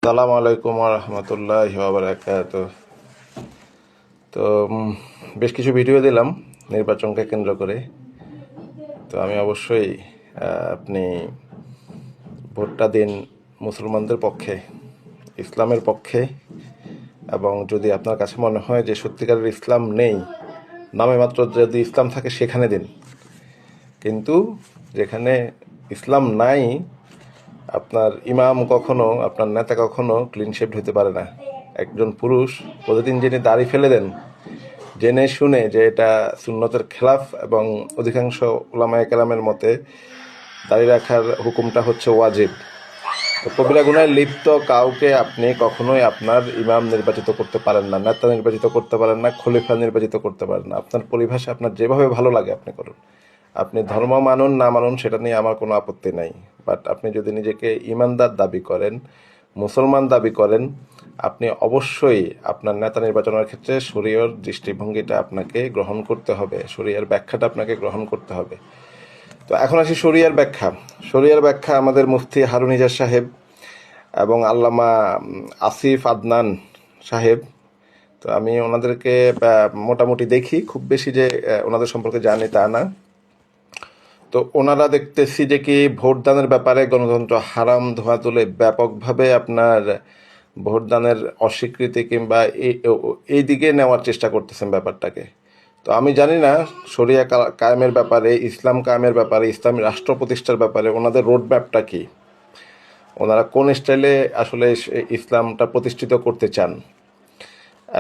আসসালামু আলাইকুম ওয়া রাহমাতুল্লাহি ওয়া বারাকাতুহু। তো বেশ কিছু ভিডিও দিলাম নির্বাচনকে কেন্দ্র করে। তো আমি অবশ্যই আপনি ভোটটা দিন মুসলমানদের পক্ষে, ইসলামের পক্ষে। এবং যদি আপনার কাছে মনে হয় যে সত্যিকারের ইসলাম নেই, নামে মাত্র যদি ইসলাম থাকে সেখানে দিন। কিন্তু যেখানে ইসলাম নাই, আপনার ইমাম কখনো, আপনার নেতা কখনো ক্লিন শেভড হতে পারে না। একজন পুরুষ প্রতিদিন যিনি দাড়ি ফেলে দেন জেনে শুনে যে এটা সুন্নতের খেলাফ, এবং অধিকাংশ উলামায়ে কেরামের মতে দাড়ি রাখার হুকুমটা হচ্ছে ওয়াজিব। তো কবিরা গুনায় লিপ্ত কাউকে আপনি কখনোই আপনার ইমাম নির্বাচিত করতে পারেন না, নেতা নির্বাচিত করতে পারেন না, খলিফা নির্বাচিত করতে পারেন না। আপনার পরিভাষা আপনার যেভাবে ভালো লাগে আপনি করুন। আপনি ধর্ম মানুন না মানুন সেটা নিয়ে আমার কোনো আপত্তি নাই। বাট আপনি যদি নিজেকে ইমানদার দাবি করেন, মুসলমান দাবি করেন, আপনি অবশ্যই আপনার নেতা নির্বাচনের ক্ষেত্রে শরীয়র দৃষ্টিভঙ্গিটা আপনাকে গ্রহণ করতে হবে, শরীয়র ব্যাখ্যাটা আপনাকে গ্রহণ করতে হবে। তো এখন আসি শরীয়র ব্যাখ্যা। শরীয়র ব্যাখ্যা আমাদের মুফতি হারুন ইজাজ সাহেব এবং আল্লামা আসিফ আদনান সাহেব। তো আমি ওনাদেরকে মোটামুটি দেখি, খুব বেশি যে ওনাদের সম্পর্কে জানি তা না। তো ওনারা দেখতেছি যে কি ভোটদানের ব্যাপারে গণতন্ত্র হারাম ধোয়া তুলে ব্যাপকভাবে আপনার ভোটদানের অস্বীকৃতি কিংবা এই দিকে নেওয়ার চেষ্টা করতেছেন ব্যাপারটাকে। তো আমি জানি না শরিয়া কায়েমের ব্যাপারে, ইসলাম কায়েমের ব্যাপারে, ইসলামী রাষ্ট্র প্রতিষ্ঠার ব্যাপারে ওনাদের রোড ম্যাপটা কি, ওনারা কোন স্টাইলে আসলে ইসলামটা প্রতিষ্ঠিত করতে চান।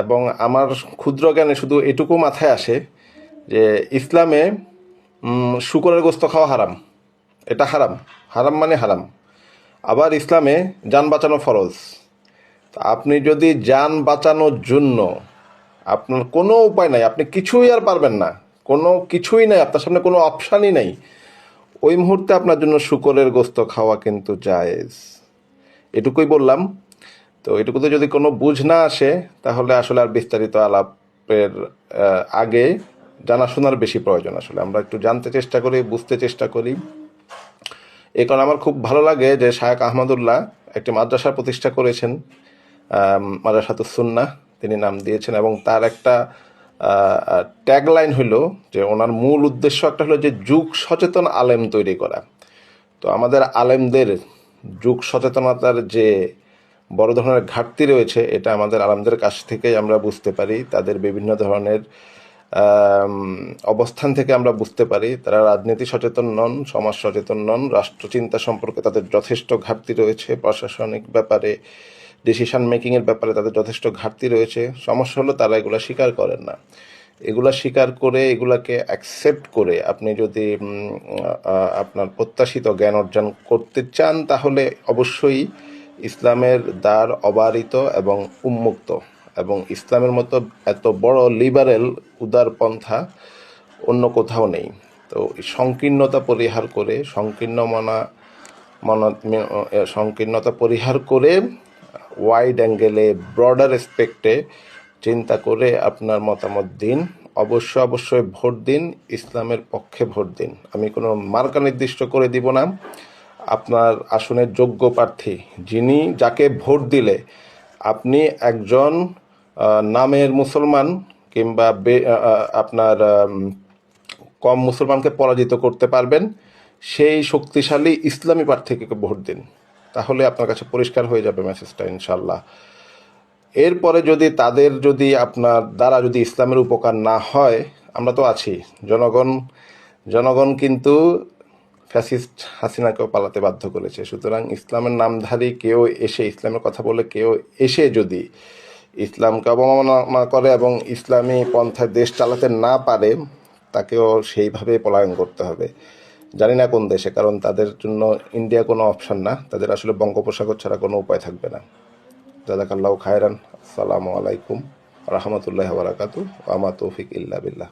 এবং আমার ক্ষুদ্র জ্ঞানে শুধু এটুকু মাথায় আসে যে ইসলামে শুকরের গোস্ত খাওয়া হারাম, এটা হারাম, হারাম মানে হারাম। আবার ইসলামে যান বাঁচানো ফরজ। তা আপনি যদি যান বাঁচানোর জন্য আপনার কোনো উপায় নাই, আপনি কিছুই আর পারবেন না, কোনো কিছুই নাই, আপনার সামনে কোনো অপশানই নাই, ওই মুহূর্তে আপনার জন্য শুকরের গোস্ত খাওয়া কিন্তু জায়েজ। এটুকুই বললাম। তো এটুকুতে যদি কোনো বুঝ না আসে তাহলে আসলে আর বিস্তারিত আলাপের আগে জানাশোনার বেশি প্রয়োজন। আসলে আমরা একটু জানতে চেষ্টা করি, বুঝতে চেষ্টা করি। এই কারণে আমার খুব ভালো লাগে যে শায়েখ আহমদুল্লাহ একটি মাদ্রাসা প্রতিষ্ঠা করেছেন, মাদ্রাসাতুস সুন্নাহ তিনি নাম দিয়েছেন। এবং তার একটা ট্যাগলাইন হলো যে ওনার মূল উদ্দেশ্য একটা হলো যে যুগ সচেতন আলেম তৈরি করা। তো আমাদের আলেমদের যুগ সচেতনতার যে বড় ধরনের ঘাটতি রয়েছে এটা আমাদের আলেমদের কাছ থেকেই আমরা বুঝতে পারি। তাদের বিভিন্ন ধরনের অবস্থান থেকে আমরা বুঝতে পারি তারা রাজনীতি সচেতন নন, সমাজ সচেতন নন, রাষ্ট্রচিন্তা সম্পর্কে তাদের যথেষ্ট ঘাটতি রয়েছে, প্রশাসনিক ব্যাপারে, ডিসিশন মেকিংয়ের ব্যাপারে তাদের যথেষ্ট ঘাটতি রয়েছে। সমস্যা হলো তারা এগুলা স্বীকার করেন না। এগুলা স্বীকার করে, এগুলাকে অ্যাকসেপ্ট করে আপনি যদি আপনার প্রত্যাশিত জ্ঞান অর্জন করতে চান তাহলে অবশ্যই ইসলামের দ্বার অবারিত এবং উন্মুক্ত। এবং ইসলামের মতো এত বড় লিবারেল উদার পন্থা অন্য কোথাও নেই। তো সংকীর্ণতা পরিহার করে, সংকীর্ণতা পরিহার করে ওয়াইড অ্যাঙ্গেলে, ব্রডার রেসপেক্টে চিন্তা করে আপনার মতামত দিন। অবশ্যই ভোট দিন, ইসলামের পক্ষে ভোট দিন। আমি কোনো মার্কা নির্দিষ্ট করে দিব না। আপনার আসনের যোগ্য প্রার্থী যিনি, যাকে ভোট দিলে আপনি একজন নামের মুসলমান কিংবা আপনার কম মুসলমানকে পরাজিত করতে পারবেন, সেই শক্তিশালী ইসলামী প্রার্থীকে ভোট দিন। তাহলে আপনার কাছে পরিষ্কার হয়ে যাবে মেসেজটা ইনশাল্লাহ। এরপরে যদি আপনার দ্বারা যদি ইসলামের উপকার না হয়, আমরা তো আছি, জনগণ কিন্তু ফ্যাসিস্ট হাসিনাকেও পালাতে বাধ্য করেছে। সুতরাং ইসলামের নামধারী কেউ এসে, ইসলামের কথা বলে কেউ এসে যদি ইসলামকে অবমাননা করে এবং ইসলামী পন্থায় দেশ চালাতে না পারে, তাকেও সেইভাবে পলায়ন করতে হবে। জানি না কোন দেশে, কারণ তাদের জন্য ইন্ডিয়া কোনো অপশান না, তাদের আসলে বঙ্গোপসাগর ছাড়া কোনো উপায় থাকবে না। জাযাকাল্লাহু খায়রান। আসসালামু আলাইকুম রাহমাতুল্লাহি ওয়া বারাকাতুহু। ওয়া মা তৌফিক ইল্লা বিল্লাহ।